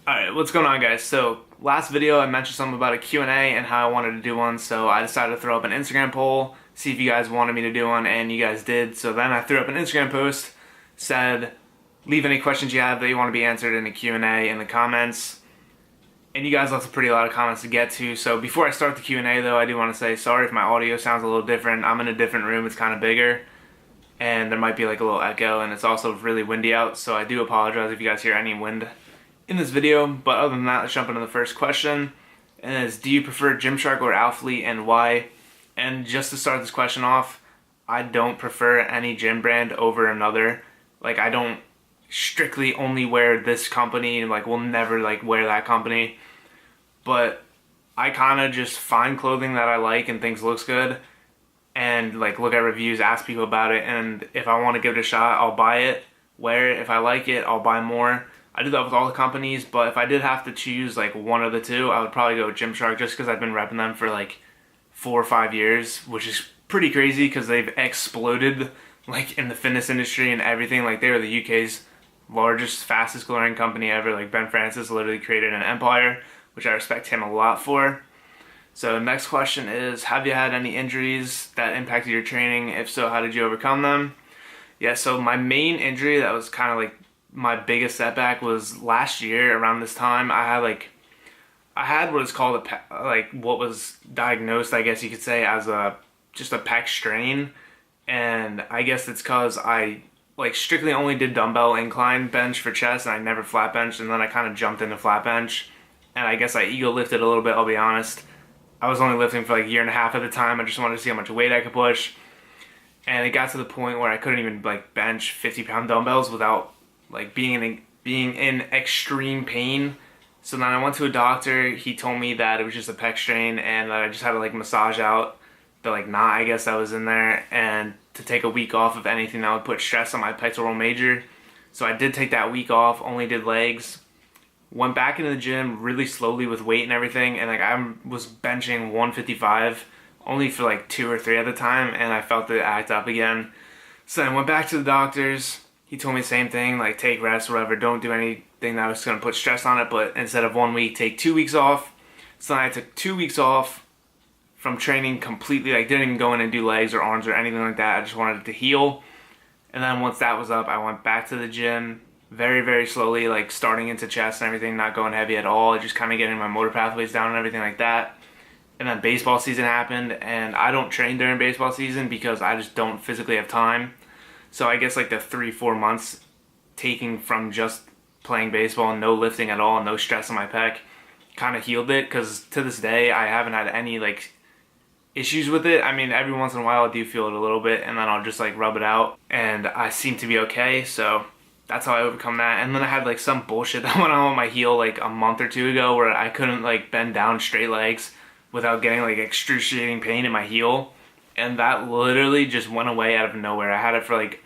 Alright, what's going on, guys? So last video I mentioned something about a Q&A and how I wanted to do one, so I decided to throw up an Instagram poll, see if you guys wanted me to do one, and you guys did. So then I threw up an Instagram post, said leave any questions you have that you want to be answered in the Q&A in the comments. And you guys left a lot of comments to get to. So before I start the Q&A though, I do want to say sorry if my audio sounds a little different. I'm in a different room, it's kind of bigger, and there might be like a little echo, and it's also really windy out, so I do apologize if you guys hear any wind in this video. But other than that, let's jump into the first question. And it's, do you prefer Gymshark or Alphalete, and why? And just to start this question off, I don't prefer any gym brand over another. Like, I don't strictly only wear this company, and like will never like wear that company. But I kind of just find clothing that I like and things looks good, and like look at reviews, ask people about it, and if I want to give it a shot, I'll buy it, wear it. If I like it, I'll buy more. I do that with all the companies, but if I did have to choose like one of the two, I would probably go with Gymshark, just because I've been repping them for like 4 or 5 years, which is pretty crazy because they've exploded like in the fitness industry and everything. Like, they were the UK's largest, fastest growing company ever. Like, Ben Francis literally created an empire, which I respect him a lot for. So next question is, have you had any injuries that impacted your training? If so, how did you overcome them? Yeah, so my main injury that was kind of like my biggest setback was last year around this time. I had what is called what was diagnosed, I guess you could say, as just a pec strain, and I guess it's because I like strictly only did dumbbell incline bench for chest, and I never flat benched, and then I kind of jumped into flat bench, and I guess I ego lifted a little bit. I'll be honest, I was only lifting for like a year and a half at the time. I just wanted to see how much weight I could push, and it got to the point where I couldn't even like bench 50-pound dumbbells without like being in extreme pain. So then I went to a doctor. He told me that it was just a pec strain, and that I just had to like massage out the like knot, I guess, that was in there, and to take a week off of anything that would put stress on my pectoral major. So I did take that week off, only did legs, went back into the gym really slowly with weight and everything, and like I was benching 155 only for like 2 or 3 at the time, and I felt it act up again. So I went back to the doctors. He told me the same thing, like take rest, whatever, don't do anything that was going to put stress on it, but instead of 1 week, take 2 weeks off. So then I took 2 weeks off from training completely, like didn't even go in and do legs or arms or anything like that. I just wanted it to heal. And then once that was up, I went back to the gym very, very slowly, like starting into chest and everything, not going heavy at all, just kind of getting my motor pathways down and everything like that. And then baseball season happened, and I don't train during baseball season because I just don't physically have time. So I guess like the 3-4 months taking from just playing baseball and no lifting at all, no stress on my pec, kind of healed it, because to this day I haven't had any like issues with it. I mean, every once in a while I do feel it a little bit, and then I'll just like rub it out and I seem to be okay. So that's how I overcome that. And then I had like some bullshit that went on with my heel like a month or 2 ago, where I couldn't like bend down straight legs without getting like excruciating pain in my heel, and that literally just went away out of nowhere. I had it for like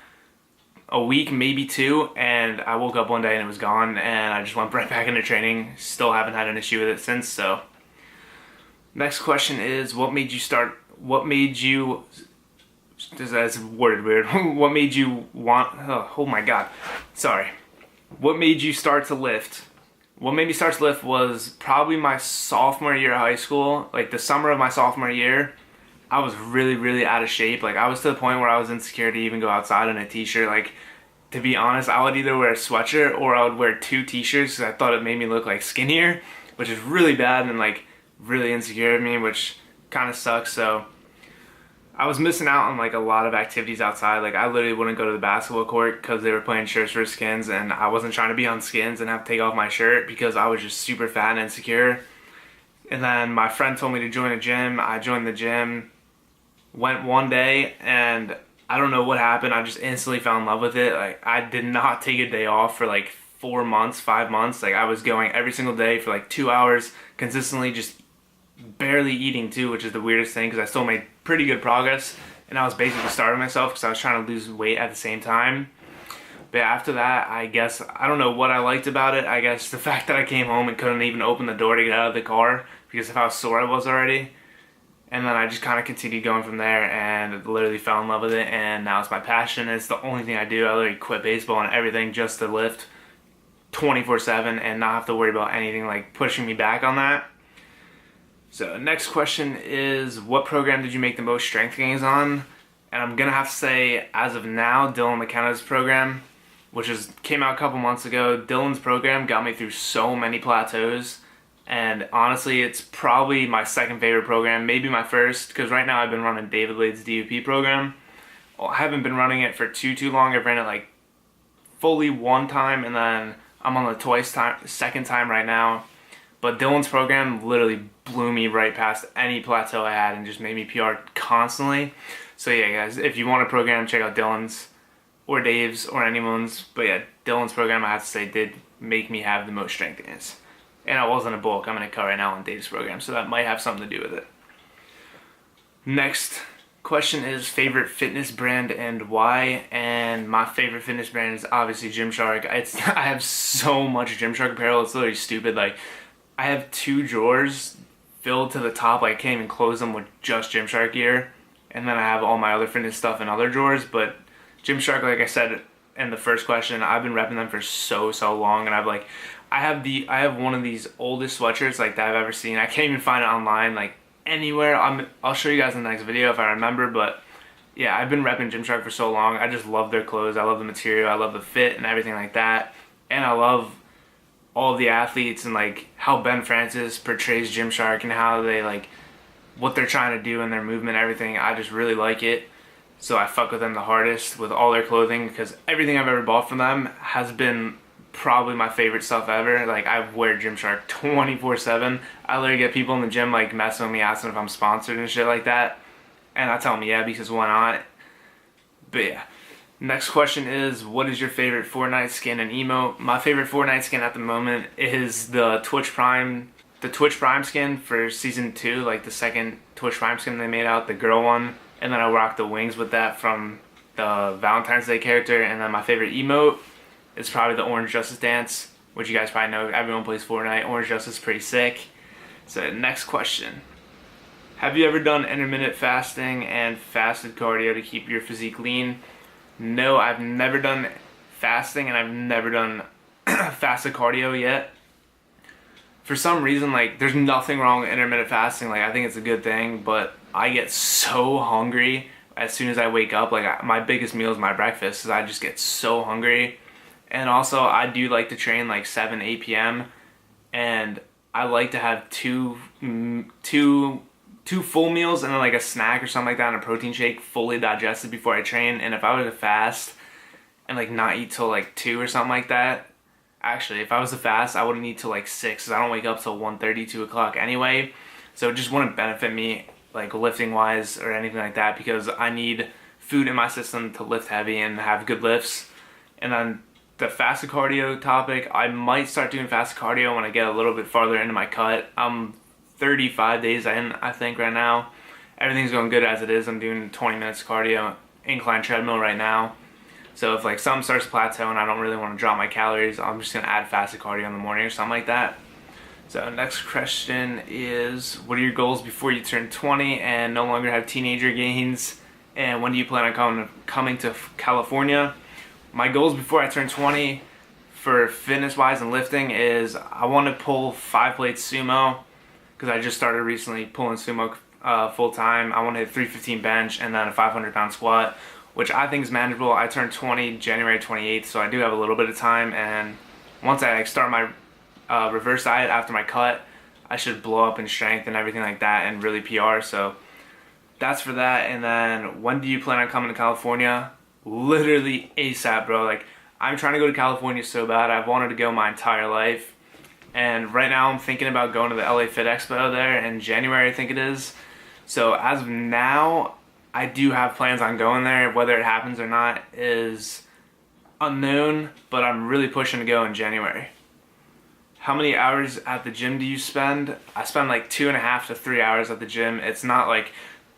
a week, maybe 2, and I woke up one day and it was gone, and I just went right back into training. Still haven't had an issue with it since. So next question is, what made you that's worded weird. What made you want, oh my god, sorry. What made you start to lift? What made me start to lift was probably my sophomore year of high school. Like the summer of my sophomore year, I was really, really out of shape. Like, I was to the point where I was insecure to even go outside in a t-shirt. Like, to be honest, I would either wear a sweatshirt or I would wear 2 t-shirts because I thought it made me look like skinnier, which is really bad and like really insecure of me, which kind of sucks. So I was missing out on like a lot of activities outside. Like, I literally wouldn't go to the basketball court because they were playing shirts for skins, and I wasn't trying to be on skins and have to take off my shirt because I was just super fat and insecure. And then my friend told me to join a gym. I joined the gym, went one day, and I don't know what happened. I just instantly fell in love with it. Like, I did not take a day off for like 4 months, 5 months. Like, I was going every single day for like 2 hours consistently, just barely eating too, which is the weirdest thing because I still made pretty good progress, and I was basically starving myself because I was trying to lose weight at the same time. But after that, I guess, I don't know what I liked about it. I guess the fact that I came home and couldn't even open the door to get out of the car because of how sore I was already. And then I just kind of continued going from there and literally fell in love with it, and now it's my passion. It's the only thing I do. I literally quit baseball and everything just to lift. 24/7 and not have to worry about anything like pushing me back on that. So next question is, what program did you make the most strength gains on? And I'm gonna have to say, as of now, Dylan McKenna's program, which came out a couple months ago. Dylan's program got me through so many plateaus, and honestly, it's probably my second favorite program, maybe my first, because right now I've been running David Lade's DUP program. Well, I haven't been running it for too long. I've ran it like fully one time, and then I'm on the second time right now. But Dylan's program literally blew me right past any plateau I had and just made me PR constantly. So yeah, guys, if you want a program, check out Dylan's or Dave's or anyone's. But yeah, Dylan's program, I have to say, did make me have the most strength gains. And I wasn't a bulk. I'm in a cut right now on Dave's program, so that might have something to do with it. Next question is favorite fitness brand and why. And my favorite fitness brand is obviously Gymshark. I have so much Gymshark apparel. It's literally stupid. Like, I have 2 drawers filled to the top. Like, I can't even close them with just Gymshark gear. And then I have all my other fitness stuff in other drawers. But Gymshark, like I said in the first question, I've been repping them for so long, and I have one of these oldest sweatshirts like that I've ever seen. I can't even find it online like anywhere. I'll show you guys in the next video if I remember, but yeah, I've been repping Gymshark for so long. I just love their clothes. I love the material. I love the fit and everything like that. And I love all of the athletes and like how Ben Francis portrays Gymshark and how they like what they're trying to do in their movement, everything. I just really like it. So I fuck with them the hardest with all their clothing, because everything I've ever bought from them has been probably my favorite stuff ever. Like, I wear Gymshark 24/7. I literally get people in the gym like messing with me, asking if I'm sponsored and shit like that. And I tell them yeah, because why not? But yeah. Next question is, what is your favorite Fortnite skin and emote? My favorite Fortnite skin at the moment is the Twitch Prime skin for Season 2, like the second Twitch Prime skin they made out, the girl one. And then I rock the wings with that from the Valentine's Day character. And then my favorite emote is probably the Orange Justice dance, which you guys probably know. Everyone plays Fortnite. Orange Justice is pretty sick. So next question. Have you ever done intermittent fasting and fasted cardio to keep your physique lean? No, I've never done fasting, and I've never done fasted cardio yet. For some reason, like, there's nothing wrong with intermittent fasting. Like, I think it's a good thing, but I get so hungry as soon as I wake up. Like, my biggest meal is my breakfast, because I just get so hungry. And also, I do like to train like 7, 8 p.m. And I like to have two full meals and then like a snack or something like that and a protein shake fully digested before I train. And if I were to fast and like not eat till like 2 or something like that, actually, if I was to fast, I wouldn't eat till like 6, because I don't wake up till 1:30, 2 o'clock anyway. So it just wouldn't benefit me like lifting wise or anything like that, because I need food in my system to lift heavy and have good lifts. And then the fasted cardio topic, I might start doing fasted cardio when I get a little bit farther into my cut. I'm 35 days in, I think, right now. Everything's going good as it is. I'm doing 20 minutes cardio, incline treadmill right now. So if like something starts to plateau and I don't really want to drop my calories, I'm just going to add fasted cardio in the morning or something like that. So next question is, what are your goals before you turn 20 and no longer have teenager gains? And when do you plan on coming to California? My goals before I turn 20 for fitness-wise and lifting is I want to pull 5 plates sumo, because I just started recently pulling sumo full-time. I want to hit 315 bench and then a 500-pound squat, which I think is manageable. I turned 20 January 28th, so I do have a little bit of time. And once I start my reverse diet after my cut, I should blow up in strength and everything like that and really PR. So that's for that. And then when do you plan on coming to California? Literally ASAP, bro. Like, I'm trying to go to California so bad. I've wanted to go my entire life. And right now I'm thinking about going to the LA Fit Expo there in January, I think it is. So as of now, I do have plans on going there. Whether it happens or not is unknown, but I'm really pushing to go in January. How many hours at the gym do you spend? I spend like 2.5 to 3 hours at the gym. It's not like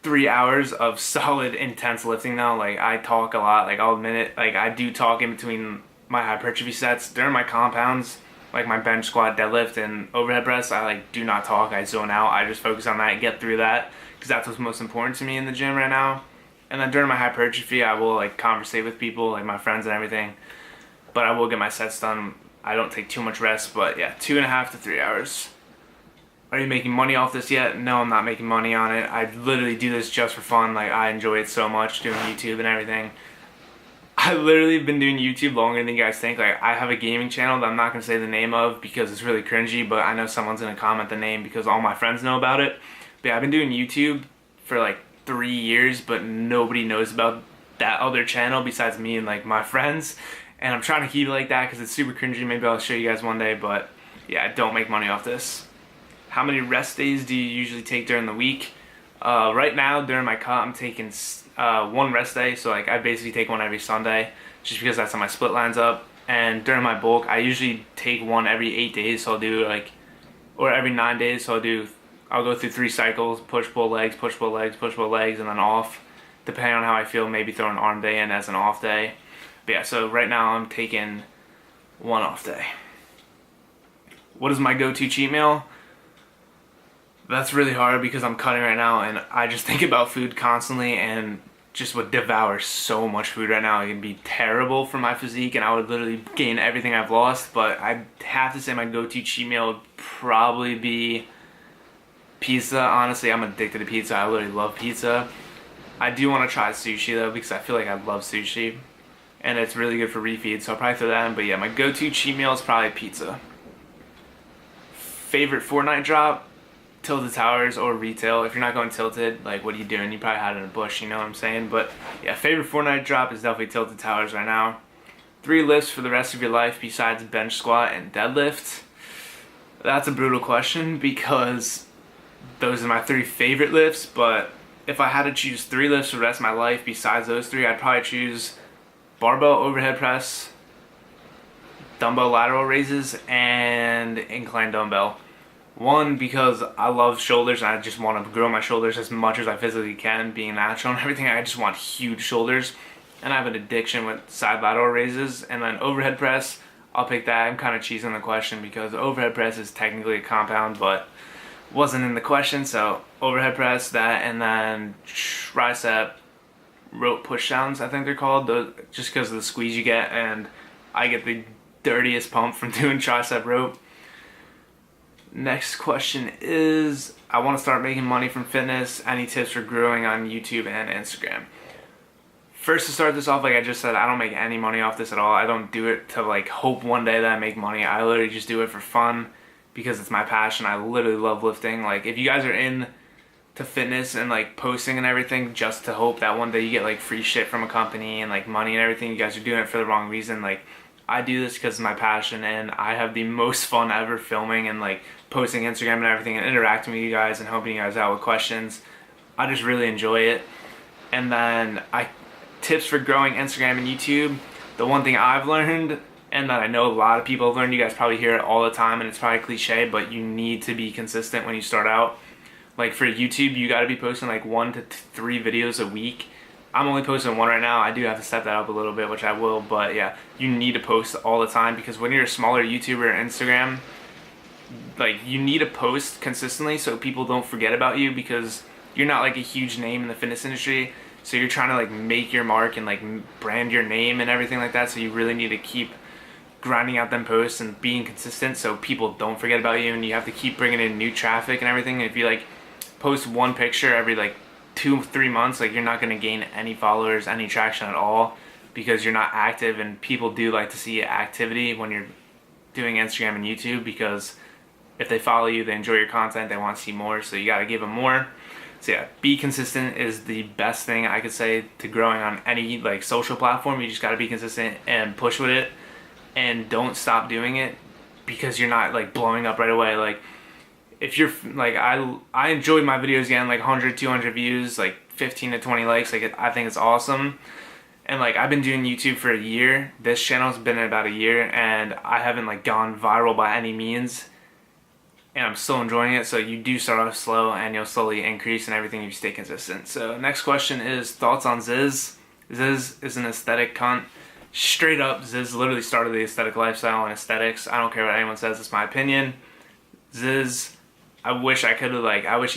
3 hours of solid intense lifting though. Like, I talk a lot, like, I'll admit it. Like, I do talk in between my hypertrophy sets. During my compounds, like my bench, squat, deadlift, and overhead press, I like do not talk. I zone out. I just focus on that and get through that, because that's what's most important to me in the gym right now. And then during my hypertrophy, I will like conversate with people, like my friends and everything. But I will get my sets done I don't take too much rest, but yeah, 2.5 to 3 hours. Are you making money off this yet? No, I'm not making money on it. I literally do this just for fun. Like, I enjoy it so much doing YouTube and everything. I literally have been doing YouTube longer than you guys think. Like, I have a gaming channel that I'm not going to say the name of because it's really cringy, but I know someone's going to comment the name because all my friends know about it. But yeah, I've been doing YouTube for like 3 years, but nobody knows about that other channel besides me and like my friends. And I'm trying to keep it like that because it's super cringy. Maybe I'll show you guys one day, but yeah, I don't make money off this. How many rest days do you usually take during the week? Right now, during my cut, I'm taking one rest day. So like I basically take one every Sunday just because that's how my split lines up. And during my bulk, I usually take one every 8 days. So I'll do like, or every 9 days. So I'll go through 3 cycles, push, pull legs, push, pull legs, push, pull legs, and then off. Depending on how I feel, maybe throw an arm day in as an off day. But yeah, so right now I'm taking one off day. What is my go-to cheat meal? That's really hard because I'm cutting right now and I just think about food constantly and just would devour so much food right now. It can be terrible for my physique and I would literally gain everything I've lost, but I'd have to say my go-to cheat meal would probably be pizza. Honestly, I'm addicted to pizza. I literally love pizza. I do want to try sushi though because I feel like I love sushi and it's really good for refeed, so I'll probably throw that in. But yeah, my go-to cheat meal is probably pizza. Favorite Fortnite drop? Tilted Towers or retail. If you're not going tilted, like what are you doing? You probably had it in a bush, you know what I'm saying? But yeah, favorite Fortnite drop is definitely Tilted Towers right now. 3 lifts for the rest of your life besides bench squat and deadlift. That's a brutal question because those are my 3 favorite lifts, but if I had to choose 3 lifts for the rest of my life besides those 3, I'd probably choose barbell overhead press, dumbbell lateral raises, and incline dumbbell. One, because I love shoulders and I just want to grow my shoulders as much as I physically can, being natural and everything. I just want huge shoulders. And I have an addiction with side lateral raises. And then overhead press, I'll pick that. I'm kind of cheesing the question because overhead press is technically a compound, but wasn't in the question. So overhead press, that, and then tricep rope push downs, I think they're called. Those, just because of the squeeze you get, and I get the dirtiest pump from doing tricep rope. Next question is, I want to start making money from fitness. Any tips for growing on YouTube and Instagram? First, to start this off, like I just said, I don't make any money off this at all. I don't do it to like hope one day that I make money. I literally just do it for fun because it's my passion. I literally love lifting. Like if you guys are in to fitness and like posting and everything just to hope that one day you get like free shit from a company and like money and everything, you guys are doing it for the wrong reason. Like I do this because it's my passion and I have the most fun ever filming and like posting Instagram and everything and interacting with you guys and helping you guys out with questions. I just really enjoy it. And then tips for growing Instagram and YouTube. The one thing I've learned and that I know a lot of people have learned, you guys probably hear it all the time and it's probably cliche, but you need to be consistent when you start out. Like for YouTube, you got to be posting like 1 to 3 videos a week. I'm only posting 1 right now. I do have to step that up a little bit, which I will, but yeah, you need to post all the time because when you're a smaller YouTuber or Instagram, like you need to post consistently so people don't forget about you because you're not like a huge name in the fitness industry. So you're trying to like make your mark and like brand your name and everything like that. So you really need to keep grinding out them posts and being consistent so people don't forget about you, and you have to keep bringing in new traffic and everything. And if you like post 1 picture every like 2-3 months, like you're not going to gain any followers, any traction at all because you're not active, and people do like to see activity when you're doing Instagram and YouTube because if they follow you, they enjoy your content, they want to see more, so you got to give them more. So yeah, be consistent is the best thing I could say to growing on any like social platform. You just got to be consistent and push with it and don't stop doing it because you're not like blowing up right away. Like if you're like, I enjoyed my videos getting like 100, 200 views, like 15 to 20 likes. Like I think it's awesome. And like I've been doing YouTube for a year. This channel's been about a year and I haven't like gone viral by any means. And I'm still enjoying it. So you do start off slow and you'll slowly increase and everything if you stay consistent. So next question is thoughts on Zyzz. Zyzz is an aesthetic cunt. Straight up, Zyzz literally started the aesthetic lifestyle and aesthetics. I don't care what anyone says, it's my opinion. Zyzz, I wish he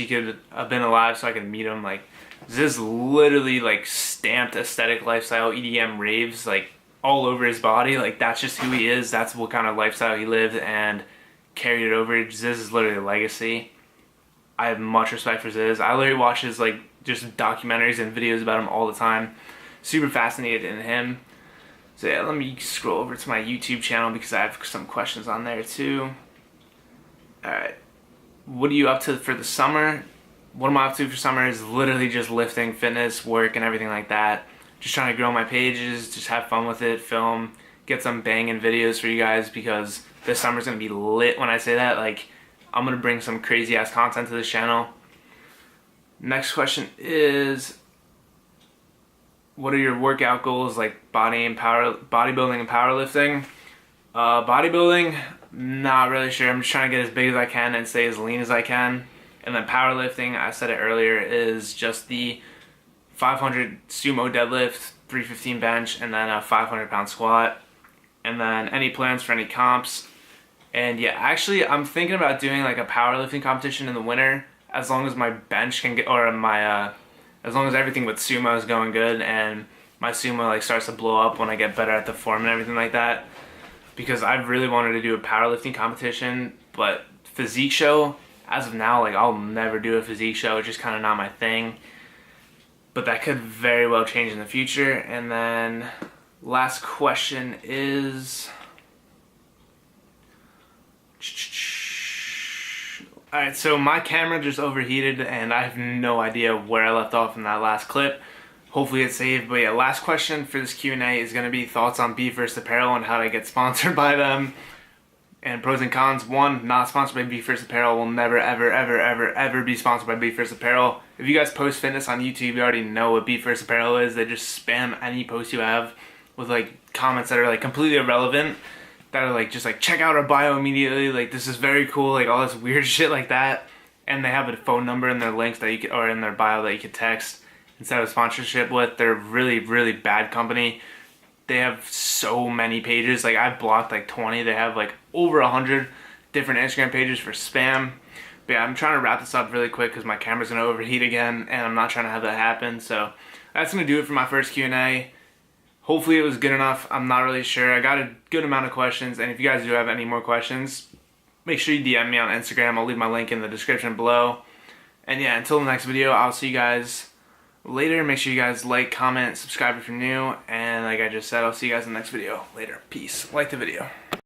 could have been alive so I could meet him. Like Zyzz literally like stamped aesthetic lifestyle, EDM raves like all over his body. Like, that's just who he is. That's what kind of lifestyle he lived and carried it over. Zyzz is literally a legacy. I have much respect for Zyzz. I literally watch his like just documentaries and videos about him all the time. Super fascinated in him. So yeah, let me scroll over to my YouTube channel because I have some questions on there too. Alright. What are you up to for the summer? What am I up to for summer is literally just lifting, fitness, work, and everything like that. Just trying to grow my pages, just have fun with it, film, get some banging videos for you guys because this summer's gonna be lit when I say that. Like, I'm gonna bring some crazy ass content to this channel. Next question is, what are your workout goals, like bodybuilding and powerlifting? Bodybuilding, not really sure. I'm just trying to get as big as I can and stay as lean as I can. And then powerlifting, I said it earlier, is just the 500 sumo deadlift, 315 bench, and then a 500-pound squat. And then any plans for any comps. And yeah, actually, I'm thinking about doing like a powerlifting competition in the winter, as long as my bench can get, or my, as long as everything with sumo is going good and my sumo like starts to blow up when I get better at the form and everything like that. Because I've really wanted to do a powerlifting competition, but physique show, as of now, like I'll never do a physique show. It's just kind of not my thing. But that could very well change in the future. And then last question is, alright, so my camera just overheated and I have no idea where I left off in that last clip. Hopefully it's saved. But yeah, last question for this Q&A is going to be thoughts on Be First Apparel and how to get sponsored by them. And pros and cons. One, not sponsored by Be First Apparel. Will never, ever, ever, ever, ever be sponsored by Be First Apparel. If you guys post fitness on YouTube, you already know what Be First Apparel is. They just spam any post you have with like comments that are like completely irrelevant. That are like just like, check out our bio immediately. Like, this is very cool. Like all this weird shit like that. And they have a phone number in their links that you could, or in their bio that you could text instead of sponsorship with. They're really, really bad company. They have so many pages. Like, I've blocked like 20. They have like over 100 different Instagram pages for spam. But yeah, I'm trying to wrap this up really quick because my camera's going to overheat again, and I'm not trying to have that happen. So that's going to do it for my first Q&A. Hopefully it was good enough. I'm not really sure. I got a good amount of questions, and if you guys do have any more questions, make sure you DM me on Instagram. I'll leave my link in the description below. And yeah, until the next video, I'll see you guys later. Make sure you guys like, comment, subscribe if you're new, and like I just said, I'll see you guys in the next video. Later. Peace. Like the video.